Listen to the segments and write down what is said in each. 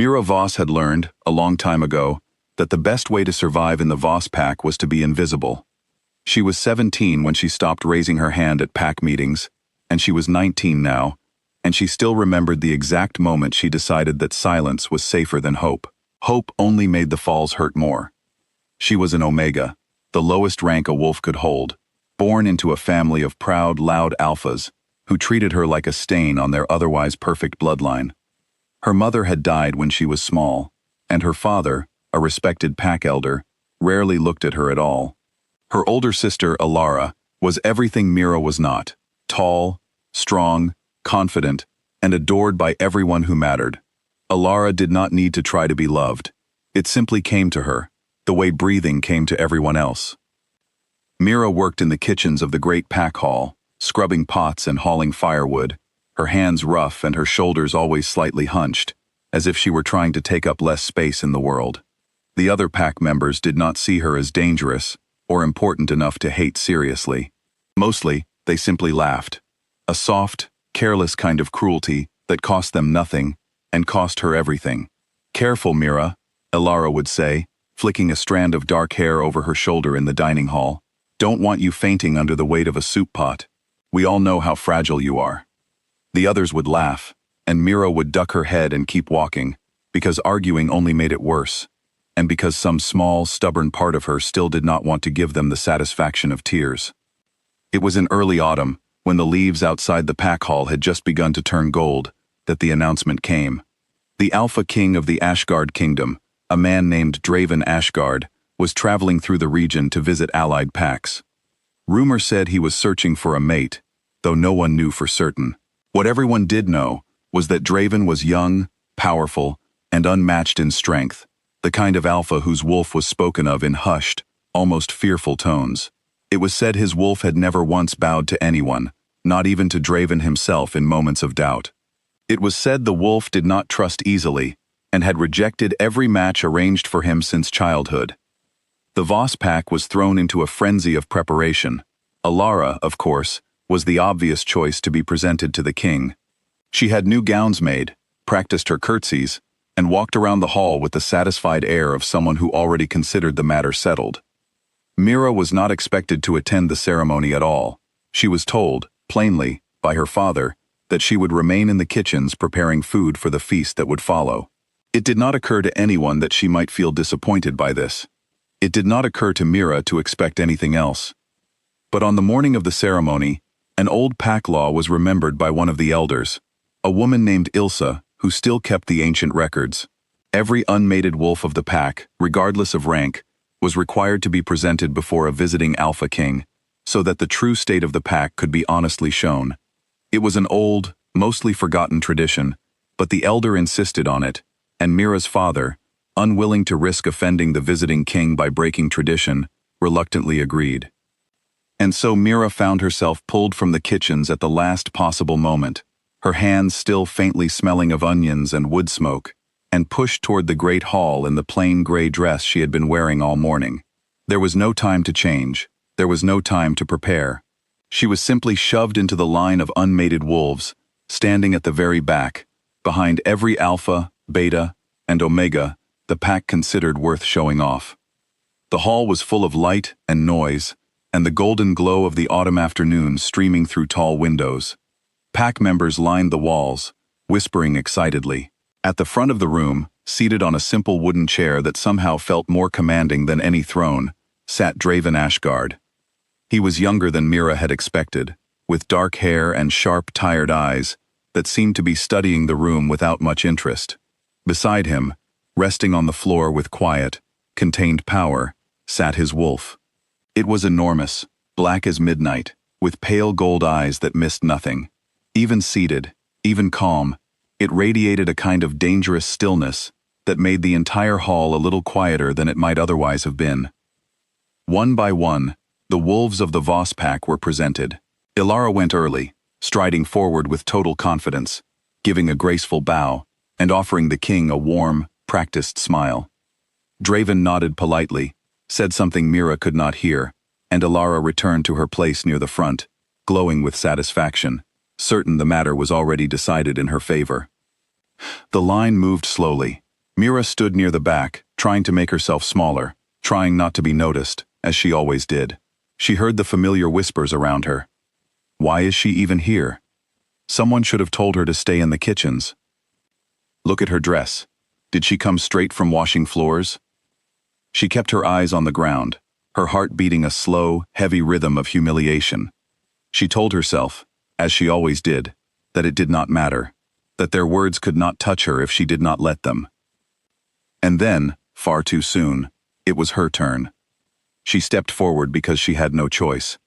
Mira Voss had learned, a long time ago, that the best way to survive in the Voss pack was to be invisible. She was 17 when she stopped raising her hand at pack meetings, and she was 19 now, and she still remembered the exact moment she decided that silence was safer than hope. Hope only made the falls hurt more. She was an Omega, the lowest rank a wolf could hold, born into a family of proud, loud alphas who treated her like a stain on their otherwise perfect bloodline. Her mother had died when she was small, and her father, a respected pack elder, rarely looked at her at all. Her older sister, Alara, was everything Mira was not: tall, strong, confident, and adored by everyone who mattered. Alara did not need to try to be loved. It simply came to her, the way breathing came to everyone else. Mira worked in the kitchens of the great pack hall, scrubbing pots and hauling firewood, her hands rough and her shoulders always slightly hunched, as if she were trying to take up less space in the world. The other pack members did not see her as dangerous or important enough to hate seriously. Mostly, they simply laughed. A soft, careless kind of cruelty that cost them nothing and cost her everything. "Careful, Mira," Alara would say, flicking a strand of dark hair over her shoulder in the dining hall. "Don't want you fainting under the weight of a soup pot. We all know how fragile you are." The others would laugh, and Mira would duck her head and keep walking, because arguing only made it worse, and because some small, stubborn part of her still did not want to give them the satisfaction of tears. It was in early autumn, when the leaves outside the pack hall had just begun to turn gold, that the announcement came. The Alpha King of the Ashgard Kingdom, a man named Draven Ashgard, was traveling through the region to visit allied packs. Rumor said he was searching for a mate, though no one knew for certain. What everyone did know was that Draven was young, powerful, and unmatched in strength, the kind of alpha whose wolf was spoken of in hushed, almost fearful tones. It was said his wolf had never once bowed to anyone, not even to Draven himself in moments of doubt. It was said the wolf did not trust easily, and had rejected every match arranged for him since childhood. The Voss pack was thrown into a frenzy of preparation. Alara, of course, was the obvious choice to be presented to the king. She had new gowns made, practiced her curtsies, and walked around the hall with the satisfied air of someone who already considered the matter settled. Mira was not expected to attend the ceremony at all. She was told, plainly, by her father, that she would remain in the kitchens preparing food for the feast that would follow. It did not occur to anyone that she might feel disappointed by this. It did not occur to Mira to expect anything else. But on the morning of the ceremony, an old pack law was remembered by one of the elders, a woman named Ilsa, who still kept the ancient records. Every unmated wolf of the pack, regardless of rank, was required to be presented before a visiting Alpha King, so that the true state of the pack could be honestly shown. It was an old, mostly forgotten tradition, but the elder insisted on it, and Mira's father, unwilling to risk offending the visiting king by breaking tradition, reluctantly agreed. And so Mira found herself pulled from the kitchens at the last possible moment, her hands still faintly smelling of onions and wood smoke, and pushed toward the great hall in the plain gray dress she had been wearing all morning. There was no time to change. There was no time to prepare. She was simply shoved into the line of unmated wolves, standing at the very back, behind every alpha, beta, and omega the pack considered worth showing off. The hall was full of light and noise, and the golden glow of the autumn afternoon streaming through tall windows. Pack members lined the walls, whispering excitedly. At the front of the room, seated on a simple wooden chair that somehow felt more commanding than any throne, sat Draven Ashgard. He was younger than Mira had expected, with dark hair and sharp, tired eyes that seemed to be studying the room without much interest. Beside him, resting on the floor with quiet, contained power, sat his wolf. It was enormous, black as midnight, with pale gold eyes that missed nothing. Even seated, even calm, it radiated a kind of dangerous stillness that made the entire hall a little quieter than it might otherwise have been. One by one, the wolves of the Voss pack were presented. Ilara went early, striding forward with total confidence, giving a graceful bow, and offering the king a warm, practiced smile. Draven nodded politely, said something Mira could not hear, and Ilara returned to her place near the front, glowing with satisfaction, certain the matter was already decided in her favor. The line moved slowly, Mira stood near the back, trying to make herself smaller, trying not to be noticed, as she always did. She heard the familiar whispers around her. Why is she even here? Someone should have told her to stay in the kitchens. Look at her dress. Did she come straight from washing floors? She kept her eyes on the ground, her heart beating a slow, heavy rhythm of humiliation. She told herself, as she always did, that it did not matter, that their words could not touch her if she did not let them. And then, far too soon, it was her turn. She stepped forward because she had no choice,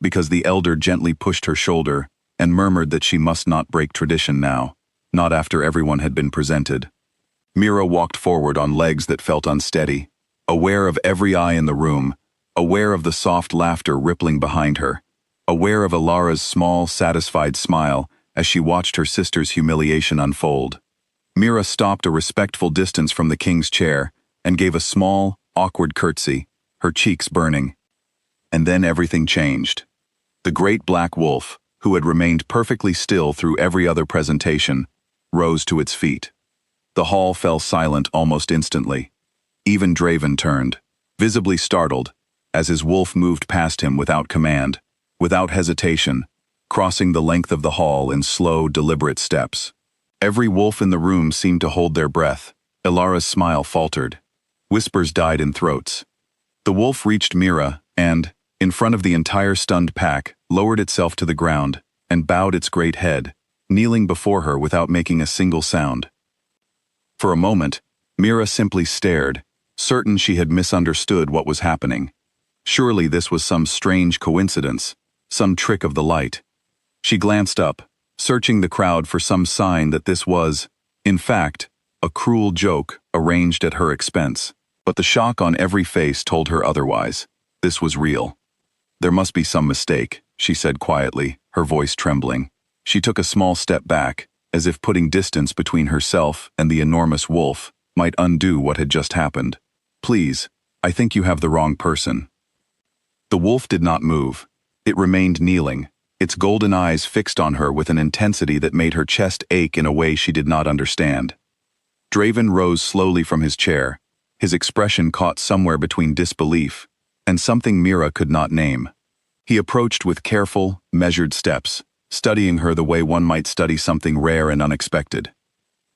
because the elder gently pushed her shoulder and murmured that she must not break tradition now, not after everyone had been presented. Mira walked forward on legs that felt unsteady, aware of every eye in the room, aware of the soft laughter rippling behind her, aware of Ilara's small, satisfied smile as she watched her sister's humiliation unfold. Mira stopped a respectful distance from the king's chair and gave a small, awkward curtsy, her cheeks burning. And then everything changed. The great black wolf, who had remained perfectly still through every other presentation, rose to its feet. The hall fell silent almost instantly. Even Draven turned, visibly startled, as his wolf moved past him without command, without hesitation, crossing the length of the hall in slow, deliberate steps. Every wolf in the room seemed to hold their breath. Ilara's smile faltered. Whispers died in throats. The wolf reached Mira and, in front of the entire stunned pack, lowered itself to the ground and bowed its great head, kneeling before her without making a single sound. For a moment, Mira simply stared, certain she had misunderstood what was happening. Surely this was some strange coincidence, some trick of the light. She glanced up, searching the crowd for some sign that this was, in fact, a cruel joke arranged at her expense. But the shock on every face told her otherwise. This was real. There must be some mistake, she said quietly, her voice trembling. She took a small step back, as if putting distance between herself and the enormous wolf might undo what had just happened. Please, I think you have the wrong person. The wolf did not move. It remained kneeling, its golden eyes fixed on her with an intensity that made her chest ache in a way she did not understand. Draven rose slowly from his chair, his expression caught somewhere between disbelief and something Mira could not name. He approached with careful, measured steps, studying her the way one might study something rare and unexpected.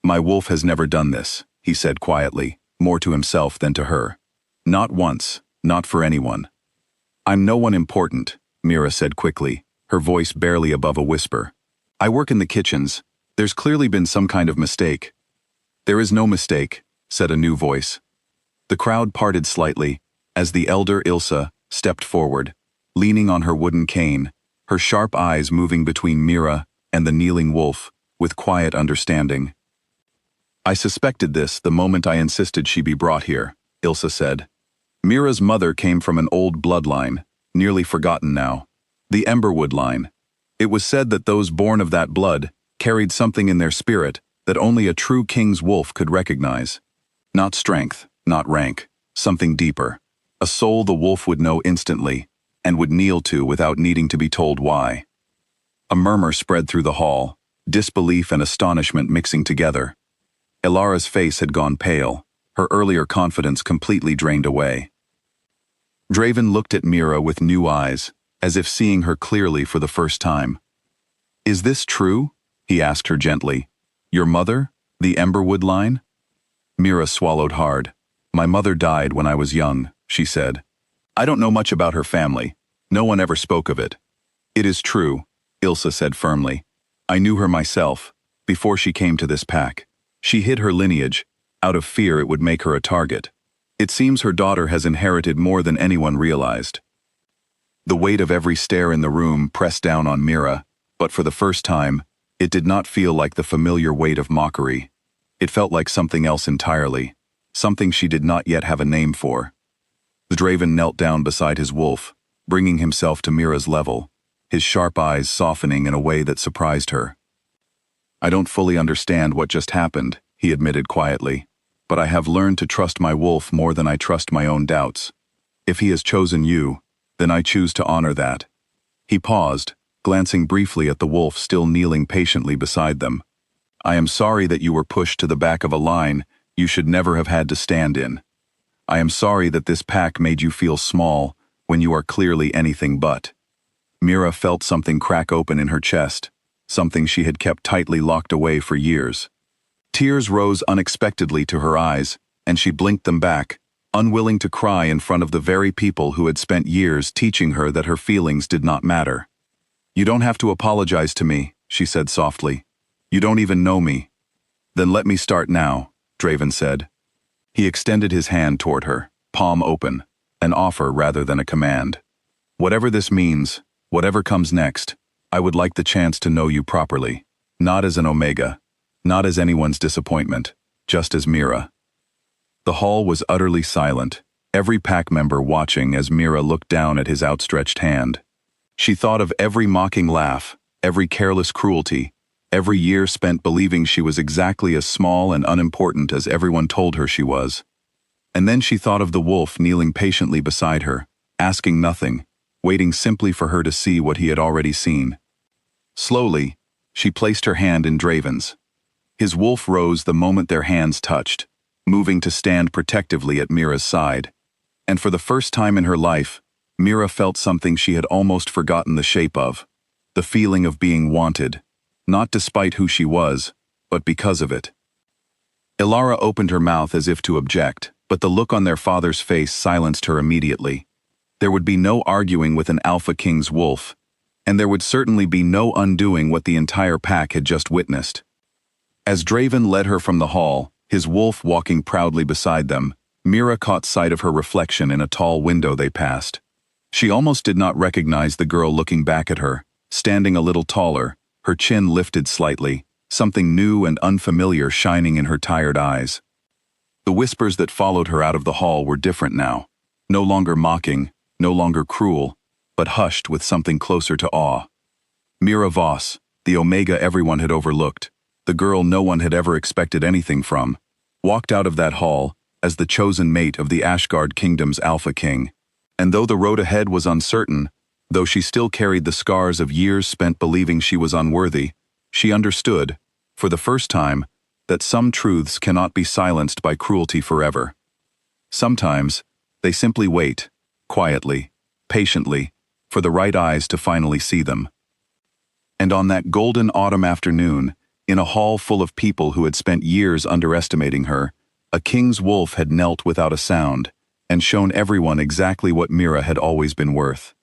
My wolf has never done this, he said quietly, more to himself than to her. Not once, not for anyone. I'm no one important, Mira said quickly, her voice barely above a whisper. I work in the kitchens. There's clearly been some kind of mistake. There is no mistake, said a new voice. The crowd parted slightly, as the elder Ilsa stepped forward, leaning on her wooden cane, her sharp eyes moving between Mira and the kneeling wolf, with quiet understanding. I suspected this the moment I insisted she be brought here, Ilsa said. Mira's mother came from an old bloodline, nearly forgotten now, the Emberwood line. It was said that those born of that blood carried something in their spirit that only a true king's wolf could recognize. Not strength, not rank, something deeper. A soul the wolf would know instantly, and would kneel to without needing to be told why. A murmur spread through the hall, disbelief and astonishment mixing together. Ilara's face had gone pale, her earlier confidence completely drained away. Draven looked at Mira with new eyes, as if seeing her clearly for the first time. Is this true? He asked her gently. Your mother, the Emberwood line? Mira swallowed hard. My mother died when I was young, she said. I don't know much about her family. No one ever spoke of it. It is true, Ilsa said firmly. I knew her myself, before she came to this pack. She hid her lineage, out of fear it would make her a target. It seems her daughter has inherited more than anyone realized. The weight of every stare in the room pressed down on Mira, but for the first time, it did not feel like the familiar weight of mockery. It felt like something else entirely, something she did not yet have a name for. The Draven knelt down beside his wolf, bringing himself to Mira's level, his sharp eyes softening in a way that surprised her. I don't fully understand what just happened, he admitted quietly, but I have learned to trust my wolf more than I trust my own doubts. If he has chosen you, then I choose to honor that. He paused, glancing briefly at the wolf still kneeling patiently beside them. I am sorry that you were pushed to the back of a line you should never have had to stand in. I am sorry that this pack made you feel small when you are clearly anything but. Mira felt something crack open in her chest, something she had kept tightly locked away for years. Tears rose unexpectedly to her eyes, and she blinked them back, unwilling to cry in front of the very people who had spent years teaching her that her feelings did not matter. "You don't have to apologize to me," she said softly. "You don't even know me." "Then let me start now," Draven said. He extended his hand toward her, palm open, an offer rather than a command. "Whatever this means, whatever comes next, I would like the chance to know you properly, not as an Omega, not as anyone's disappointment, just as Mira." The hall was utterly silent, every pack member watching as Mira looked down at his outstretched hand. She thought of every mocking laugh, every careless cruelty, every year spent believing she was exactly as small and unimportant as everyone told her she was. And then she thought of the wolf kneeling patiently beside her, asking nothing, waiting simply for her to see what he had already seen. Slowly, she placed her hand in Draven's. His wolf rose the moment their hands touched, moving to stand protectively at Mira's side. And for the first time in her life, Mira felt something she had almost forgotten the shape of, the feeling of being wanted, not despite who she was, but because of it. Ilara opened her mouth as if to object, but the look on their father's face silenced her immediately. There would be no arguing with an Alpha King's wolf, and there would certainly be no undoing what the entire pack had just witnessed. As Draven led her from the hall, his wolf walking proudly beside them, Mira caught sight of her reflection in a tall window they passed. She almost did not recognize the girl looking back at her, standing a little taller, her chin lifted slightly, something new and unfamiliar shining in her tired eyes. The whispers that followed her out of the hall were different now, no longer mocking, no longer cruel, but hushed with something closer to awe. Mira Voss, the Omega everyone had overlooked, the girl no one had ever expected anything from, walked out of that hall as the chosen mate of the Ashgard Kingdom's Alpha King. And though the road ahead was uncertain, though she still carried the scars of years spent believing she was unworthy, she understood, for the first time, that some truths cannot be silenced by cruelty forever. Sometimes, they simply wait, quietly, patiently, for the right eyes to finally see them. And on that golden autumn afternoon, in a hall full of people who had spent years underestimating her, a king's wolf had knelt without a sound, and shown everyone exactly what Mira had always been worth.